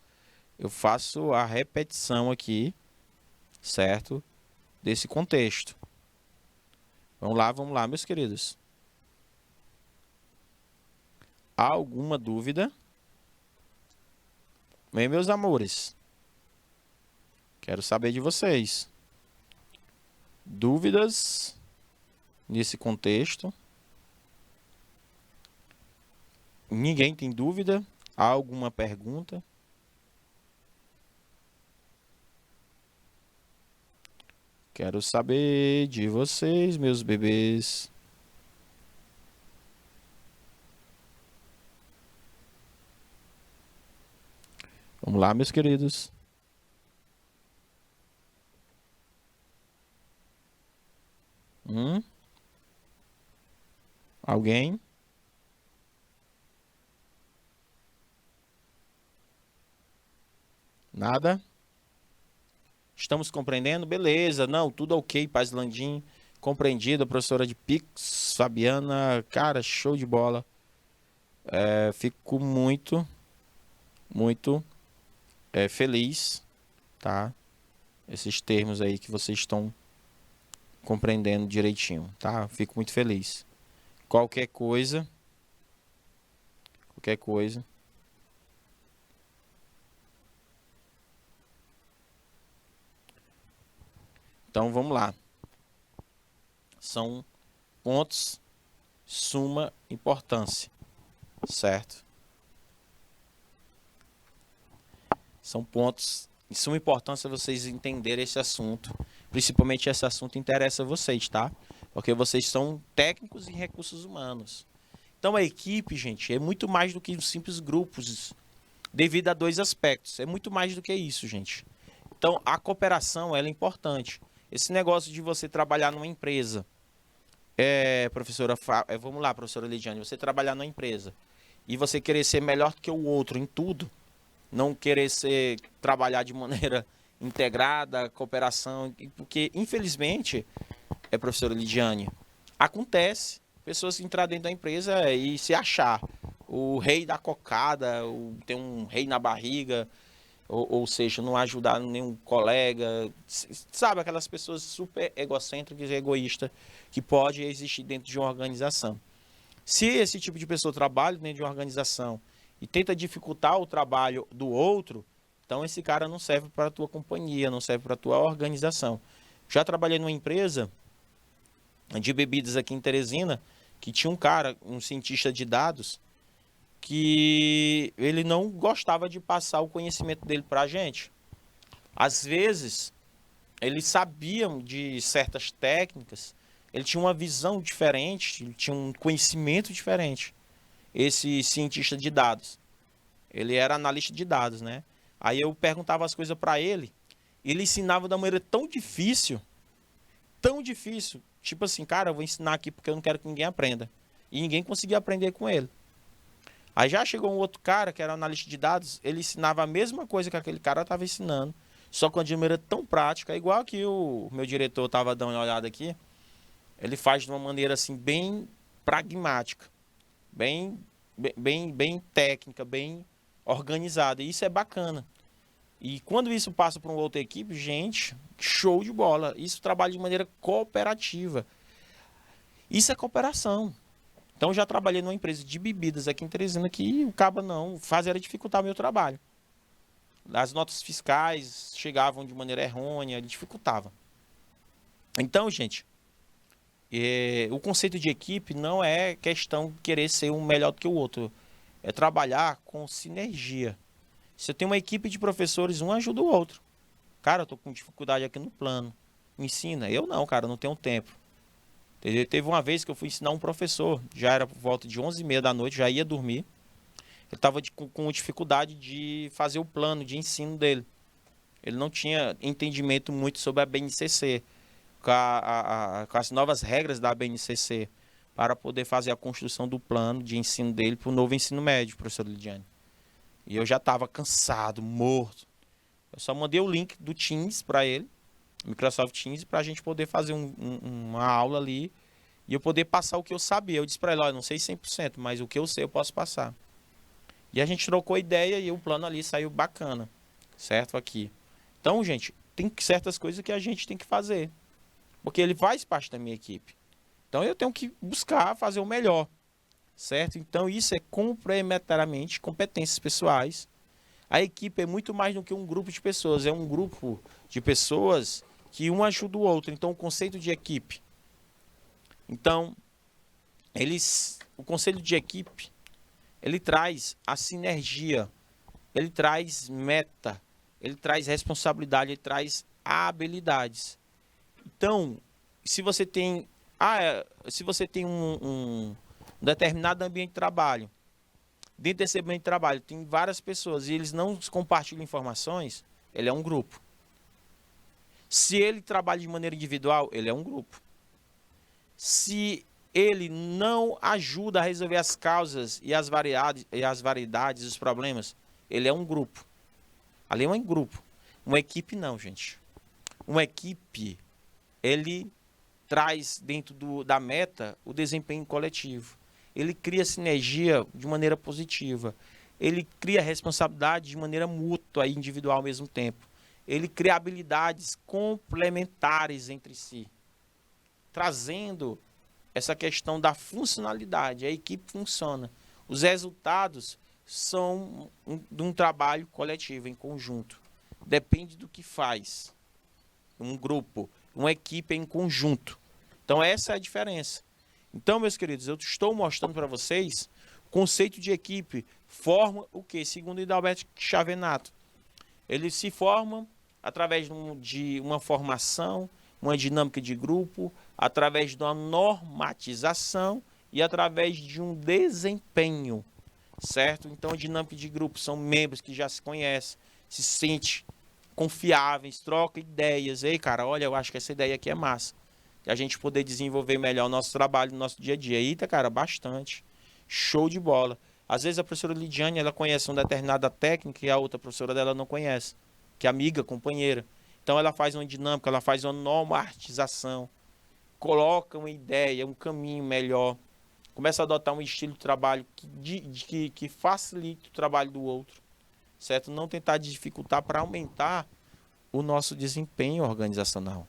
eu faço a repetição aqui, certo? Desse contexto. Vamos lá, meus queridos. Há alguma dúvida? Bem, meus amores, quero saber de vocês. Dúvidas nesse contexto? Ninguém tem dúvida? Há alguma pergunta? Quero saber de vocês, meus bebês. Vamos lá, meus queridos. Alguém? Nada? Estamos compreendendo? Beleza. Não, tudo ok, Paz Landim. Compreendido, professora de Pix, Fabiana. Cara, show de bola. Fico muito feliz, tá? Esses termos aí que vocês estão compreendendo direitinho, tá? Fico muito feliz. Qualquer coisa. Então vamos lá. São pontos suma importância, certo? São pontos de suma importância vocês entenderem esse assunto. Principalmente esse assunto interessa a vocês, tá? Porque vocês são técnicos em recursos humanos. Então a equipe, gente, é muito mais do que simples grupos, devido a dois aspectos. É muito mais do que isso, gente. Então a cooperação, ela é importante. Esse negócio de você trabalhar numa empresa, professora, vamos lá, professora Lidiane, você trabalhar numa empresa e você querer ser melhor que o outro em tudo, não querer trabalhar de maneira integrada, cooperação, porque infelizmente, professora Lidiane, acontece pessoas entrar dentro da empresa e se achar o rei da cocada, tem um rei na barriga, ou seja, não ajudar nenhum colega, sabe, aquelas pessoas super egocêntricas e egoístas que pode existir dentro de uma organização. Se esse tipo de pessoa trabalha dentro de uma organização e tenta dificultar o trabalho do outro, então esse cara não serve para a tua companhia, não serve para a tua organização. Já trabalhei numa empresa de bebidas aqui em Teresina, que tinha um cara, um cientista de dados, que ele não gostava de passar o conhecimento dele para a gente. Às vezes, eles sabiam de certas técnicas, ele tinha uma visão diferente, ele tinha um conhecimento diferente. Esse cientista de dados, ele era analista de dados, né? Aí eu perguntava as coisas para ele, ele ensinava de uma maneira tão difícil, tipo assim, cara, eu vou ensinar aqui porque eu não quero que ninguém aprenda. E ninguém conseguia aprender com ele. Aí já chegou um outro cara, que era analista de dados, ele ensinava a mesma coisa que aquele cara estava ensinando, só com de maneira tão prática, igual que o meu diretor estava dando uma olhada aqui, ele faz de uma maneira assim, bem pragmática, bem técnica, bem organizada, e isso é bacana. E quando isso passa para uma outra equipe, gente, show de bola, isso trabalha de maneira cooperativa. Isso é cooperação. Então já trabalhei numa empresa de bebidas aqui em Teresina que o cabo não fazia era dificultar o meu trabalho. As notas fiscais chegavam de maneira errônea, dificultava. Então, gente, o conceito de equipe não é questão de querer ser um melhor do que o outro. É trabalhar com sinergia. Se eu tenho uma equipe de professores, um ajuda o outro. Cara, eu tô com dificuldade aqui no plano. Me ensina. Eu não, cara, não tenho tempo. Teve uma vez que eu fui ensinar um professor, já era por volta de 11h30 da noite, já ia dormir. Ele estava com dificuldade de fazer o plano de ensino dele. Ele não tinha entendimento muito sobre a BNCC, com as novas regras da BNCC, para poder fazer a construção do plano de ensino dele para o novo ensino médio, professor Lidiane. E eu já estava cansado, morto. Eu só mandei o link do Teams para ele, Microsoft Teams, para a gente poder fazer uma aula ali e eu poder passar o que eu sabia. Eu disse para ele, ó, eu não sei 100%, mas o que eu sei eu posso passar. E a gente trocou ideia e o plano ali saiu bacana, certo? Aqui. Então, gente, tem certas coisas que a gente tem que fazer, porque ele faz parte da minha equipe. Então, eu tenho que buscar fazer o melhor, certo? Então, isso é complementarmente competências pessoais. A equipe é muito mais do que um grupo de pessoas, é um grupo de pessoas que um ajuda o outro. Então, o conceito de equipe. Então, o conceito de equipe, ele traz a sinergia, ele traz meta, ele traz responsabilidade, ele traz habilidades. Então, se você tem, um determinado ambiente de trabalho, dentro desse ambiente de trabalho tem várias pessoas e eles não compartilham informações, ele é um grupo. Se ele trabalha de maneira individual, ele é um grupo. Se ele não ajuda a resolver as causas e as variedades dos problemas, ele é um grupo. Ali é um grupo. Uma equipe não, gente. Uma equipe, ele traz dentro da meta o desempenho coletivo. Ele cria sinergia de maneira positiva. Ele cria responsabilidade de maneira mútua e individual ao mesmo tempo. Ele cria habilidades complementares entre si, trazendo essa questão da funcionalidade. A equipe funciona. Os resultados são de um trabalho coletivo, em conjunto. Depende do que faz. Um grupo, uma equipe em conjunto. Então, essa é a diferença. Então, meus queridos, eu estou mostrando para vocês o conceito de equipe. Forma o quê? Segundo Hidalberto Chavenato. Eles se formam através de uma formação, uma dinâmica de grupo, através de uma normatização e através de um desempenho, certo? Então, a dinâmica de grupo são membros que já se conhecem, se sentem confiáveis, trocam ideias. Ei, cara, olha, eu acho que essa ideia aqui é massa. E a gente poder desenvolver melhor o nosso trabalho no nosso dia a dia. Eita, cara, bastante. Show de bola. Às vezes a professora Lidiane, ela conhece uma determinada técnica e a outra professora dela não conhece, que é amiga, companheira. Então ela faz uma dinâmica, ela faz uma normatização, coloca uma ideia, um caminho melhor, começa a adotar um estilo de trabalho que facilite o trabalho do outro, certo? Não tentar dificultar para aumentar o nosso desempenho organizacional.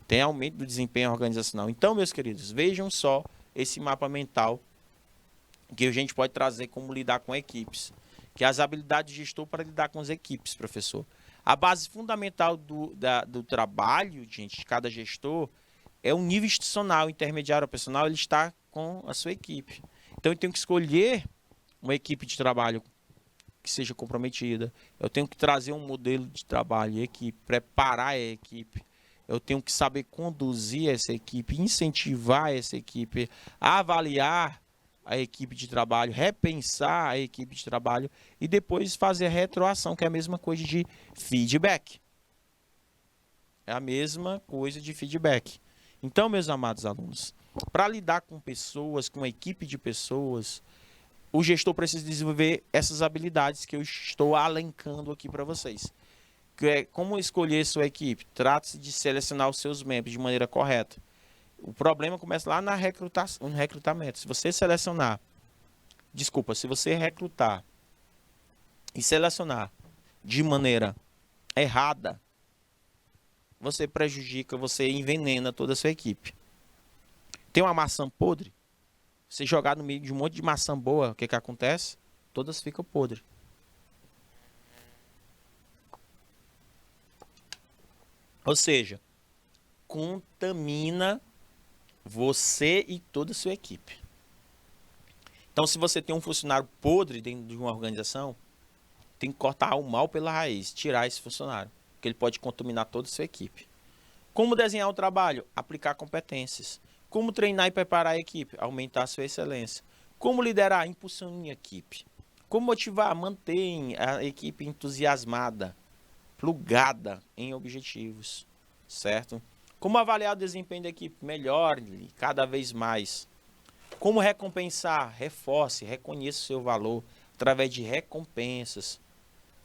Tem aumento do desempenho organizacional. Então, meus queridos, vejam só esse mapa mental que a gente pode trazer como lidar com equipes. Que é as habilidades de gestor para lidar com as equipes, professor. A base fundamental do trabalho, gente, de cada gestor é o nível institucional, intermediário, operacional, ele está com a sua equipe. Então, eu tenho que escolher uma equipe de trabalho que seja comprometida. Eu tenho que trazer um modelo de trabalho e equipe, preparar a equipe. Eu tenho que saber conduzir essa equipe, incentivar essa equipe, avaliar a equipe de trabalho, repensar a equipe de trabalho e depois fazer a retroação, que é a mesma coisa de feedback. É a mesma coisa de feedback. Então, meus amados alunos, para lidar com pessoas, com uma equipe de pessoas, o gestor precisa desenvolver essas habilidades que eu estou elencando aqui para vocês. Que é como escolher sua equipe. Trata-se de selecionar os seus membros de maneira correta. O problema começa lá no recrutamento. Se você recrutar e selecionar de maneira errada, você prejudica, você envenena toda a sua equipe. Tem uma maçã podre, você jogar no meio de um monte de maçã boa, o que acontece? Todas ficam podres. Ou seja, contamina você e toda a sua equipe. Então, se você tem um funcionário podre dentro de uma organização, tem que cortar o mal pela raiz, tirar esse funcionário, porque ele pode contaminar toda a sua equipe. Como desenhar o trabalho? Aplicar competências. Como treinar e preparar a equipe? Aumentar a sua excelência. Como liderar? Impulsionar a equipe. Como motivar? Manter a equipe entusiasmada, plugada em objetivos, certo? Como avaliar o desempenho da equipe? Melhore cada vez mais. Como recompensar? Reforce, reconheça o seu valor através de recompensas,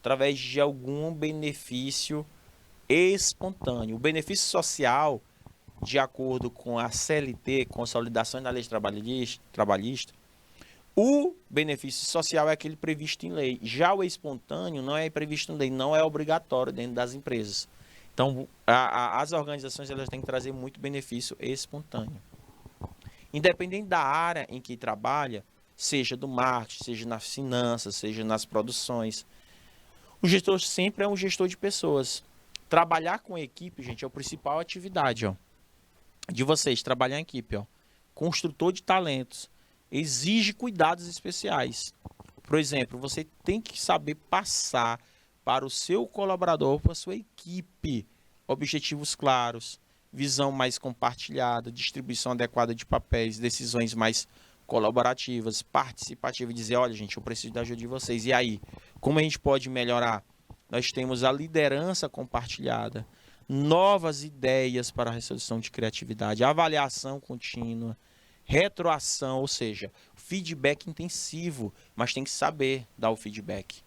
através de algum benefício espontâneo. O benefício social, de acordo com a CLT, Consolidação da Lei Trabalhista, o benefício social é aquele previsto em lei. Já o espontâneo não é previsto em lei, não é obrigatório dentro das empresas. Então, as organizações elas têm que trazer muito benefício espontâneo. Independente da área em que trabalha, seja do marketing, seja nas finanças, seja nas produções, o gestor sempre é um gestor de pessoas. Trabalhar com equipe, gente, é a principal atividade, ó, de vocês, trabalhar em equipe, ó. Construtor de talentos. Exige cuidados especiais. Por exemplo, você tem que saber passar para o seu colaborador, para a sua equipe, objetivos claros, visão mais compartilhada, distribuição adequada de papéis, decisões mais colaborativas, participativas, e dizer, olha, gente, eu preciso da ajuda de vocês. E aí, como a gente pode melhorar? Nós temos a liderança compartilhada, novas ideias para a resolução de criatividade, avaliação contínua, retroação, ou seja, feedback intensivo, mas tem que saber dar o feedback.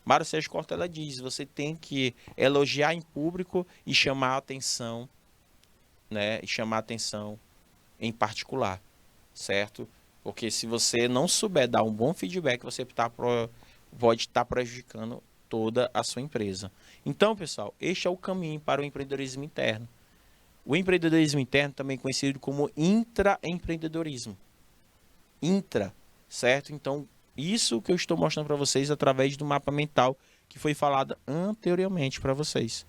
Mário Sérgio Cortella diz, você tem que elogiar em público e chamar a atenção, né? E chamar a atenção em particular, certo? Porque se você não souber dar um bom feedback, você pode estar prejudicando toda a sua empresa. Então, pessoal, este é o caminho para o empreendedorismo interno. O empreendedorismo interno também conhecido como intraempreendedorismo. Intra, certo? Então, isso que eu estou mostrando para vocês através do mapa mental que foi falado anteriormente para vocês.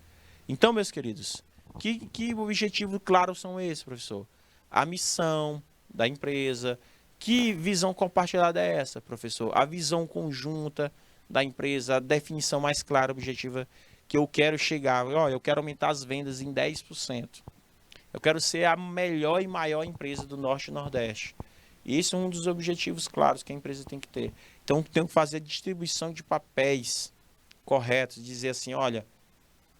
Então, meus queridos, que objetivos claros são esses, professor? A missão da empresa. Que visão compartilhada é essa, professor? A visão conjunta da empresa, a definição mais clara, objetiva que eu quero chegar. Ó, eu quero aumentar as vendas em 10%. Eu quero ser a melhor e maior empresa do Norte e Nordeste. E esse é um dos objetivos claros que a empresa tem que ter. Então, tem que fazer a distribuição de papéis corretos, dizer assim, olha,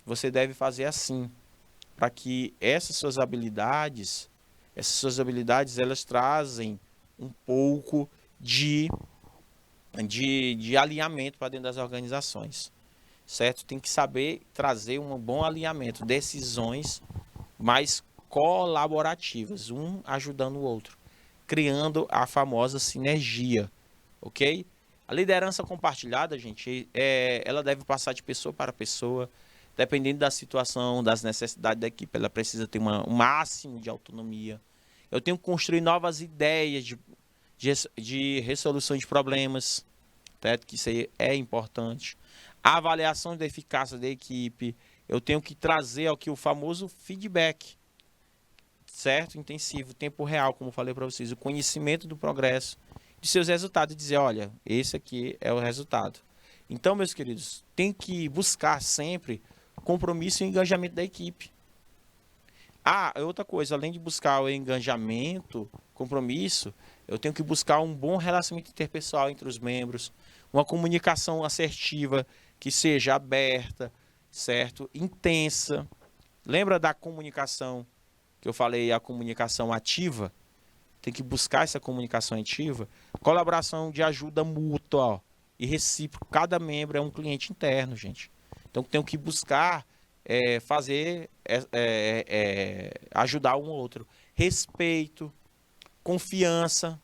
você deve fazer assim, para que essas suas habilidades, elas trazem um pouco de alinhamento para dentro das organizações, certo? Tem que saber trazer um bom alinhamento, decisões mais colaborativas, um ajudando o outro, criando a famosa sinergia, ok? A liderança compartilhada, gente, ela deve passar de pessoa para pessoa, dependendo da situação, das necessidades da equipe, ela precisa ter um máximo de autonomia. Eu tenho que construir novas ideias de resolução de problemas, certo? Que isso aí é importante. A avaliação da eficácia da equipe, eu tenho que trazer aqui o famoso feedback, certo? Intensivo, tempo real, como eu falei para vocês, o conhecimento do progresso, de seus resultados, e dizer, olha, esse aqui é o resultado. Então, meus queridos, tem que buscar sempre compromisso e engajamento da equipe. Outra coisa, além de buscar o engajamento, compromisso, eu tenho que buscar um bom relacionamento interpessoal entre os membros, uma comunicação assertiva que seja aberta, certo? Intensa. Lembra da comunicação que eu falei, a comunicação ativa? Tem que buscar essa comunicação ativa. Colaboração de ajuda mútua, ó, e recíproca. Cada membro é um cliente interno, gente. Então, tenho que buscar ajudar um ao outro. Respeito, confiança,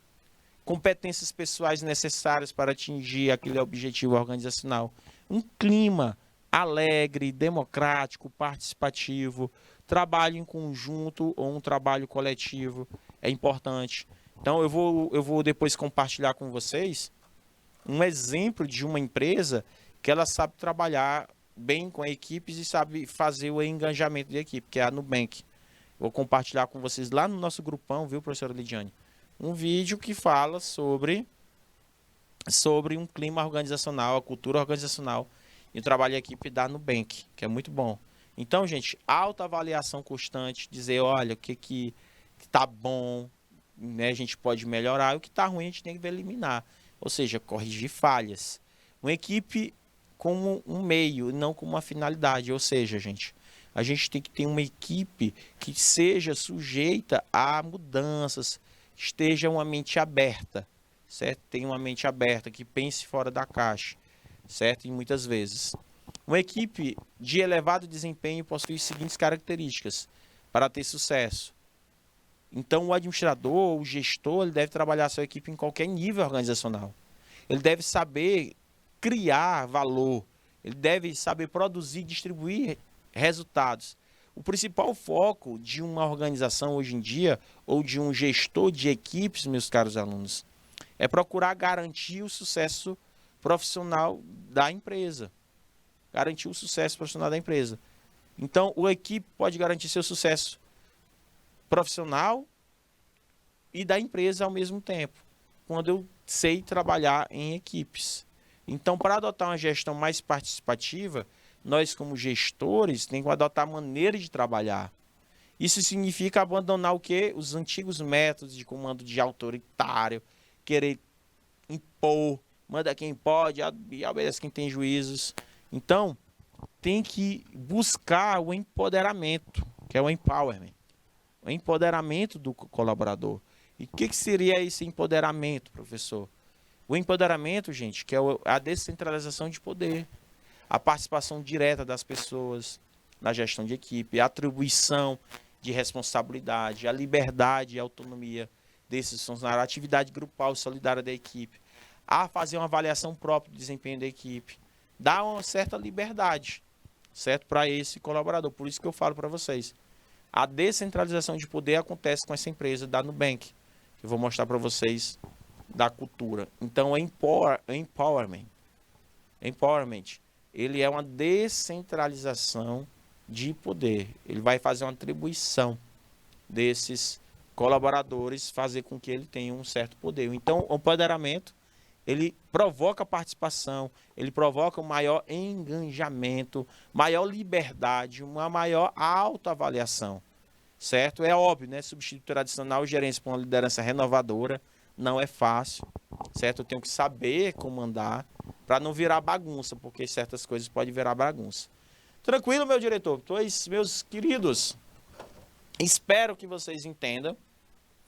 competências pessoais necessárias para atingir aquele objetivo organizacional. Um clima alegre, democrático, participativo, trabalho em conjunto ou um trabalho coletivo é importante. Então, eu vou depois compartilhar com vocês um exemplo de uma empresa que ela sabe trabalhar bem com equipes e sabe fazer o engajamento de equipe, que é a Nubank. Vou compartilhar com vocês lá no nosso grupão, viu, professora Lidiane? Um vídeo que fala sobre um clima organizacional, a cultura organizacional e o trabalho de equipe da Nubank, que é muito bom. Então, gente, autoavaliação constante, dizer, olha, o que tá bom, né, a gente pode melhorar, e o que tá ruim a gente tem que eliminar. Ou seja, corrigir falhas. Uma equipe como um meio, não como uma finalidade. Ou seja, gente, a gente tem que ter uma equipe que seja sujeita a mudanças, esteja uma mente aberta, certo? Tenha uma mente aberta, que pense fora da caixa, certo? E muitas vezes. Uma equipe de elevado desempenho possui as seguintes características para ter sucesso. Então, o administrador, o gestor, ele deve trabalhar a sua equipe em qualquer nível organizacional. Ele deve saber criar valor. Ele deve saber produzir e distribuir resultados. O principal foco de uma organização hoje em dia, ou de um gestor de equipes, meus caros alunos, é procurar garantir o sucesso profissional da empresa. Garantir o sucesso profissional da empresa. Então, a equipe pode garantir seu sucesso profissional e da empresa ao mesmo tempo, quando eu sei trabalhar em equipes. Então, para adotar uma gestão mais participativa, nós como gestores temos que adotar maneira de trabalhar. Isso significa abandonar o quê? Os antigos métodos de comando de autoritário, querer impor, manda quem pode e obedece quem tem juízos. Então, tem que buscar o empoderamento, que é o empowerment. O empoderamento do colaborador. E o que seria esse empoderamento, professor? O empoderamento, gente, que é a descentralização de poder, a participação direta das pessoas na gestão de equipe, a atribuição de responsabilidade, a liberdade e autonomia desses funcionários, a atividade grupal solidária da equipe, a fazer uma avaliação própria do desempenho da equipe, dar uma certa liberdade, certo, para esse colaborador. Por isso que eu falo para vocês, a descentralização de poder acontece com essa empresa da Nubank, que eu vou mostrar para vocês da cultura. Então, o empowerment, ele é uma descentralização de poder. Ele vai fazer uma atribuição desses colaboradores, fazer com que ele tenha um certo poder. Então, o empoderamento, ele provoca participação, ele provoca um maior engajamento, maior liberdade, uma maior autoavaliação, certo? É óbvio, né? Substituto tradicional, gerência por uma liderança renovadora, não é fácil, certo? Eu tenho que saber comandar para não virar bagunça, porque certas coisas podem virar bagunça. Tranquilo, meu diretor? Pois, meus queridos, espero que vocês entendam,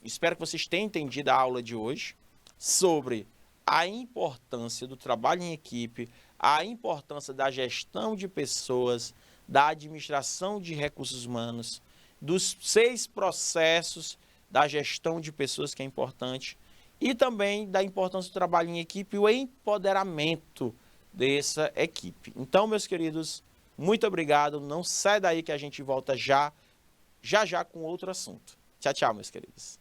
espero que vocês tenham entendido a aula de hoje sobre a importância do trabalho em equipe, a importância da gestão de pessoas, da administração de recursos humanos, dos 6 processos da gestão de pessoas, que é importante, e também da importância do trabalho em equipe e o empoderamento dessa equipe. Então, meus queridos, muito obrigado. Não sai daí que a gente volta já com outro assunto. Tchau, tchau, meus queridos.